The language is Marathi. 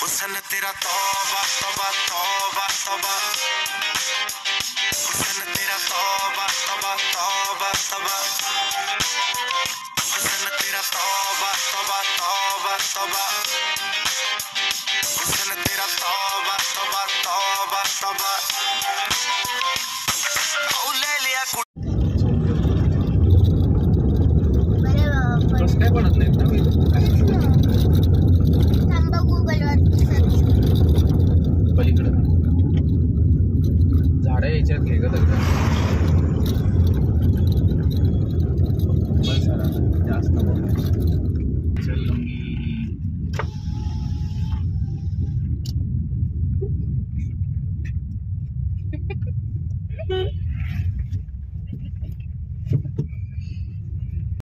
हुसन तेरा तौबा तौबा तौबा तौबा, हुसन तेरा तौबा तौबा तौबा तौबा, हुसन तेरा तौबा तौबा तौबा तौबा, हुसन तेरा तौबा तौबा तौबा तौबा। ले लिया काय बनत नाही पलीकडं झाडं यायच्यात घे ग जास्त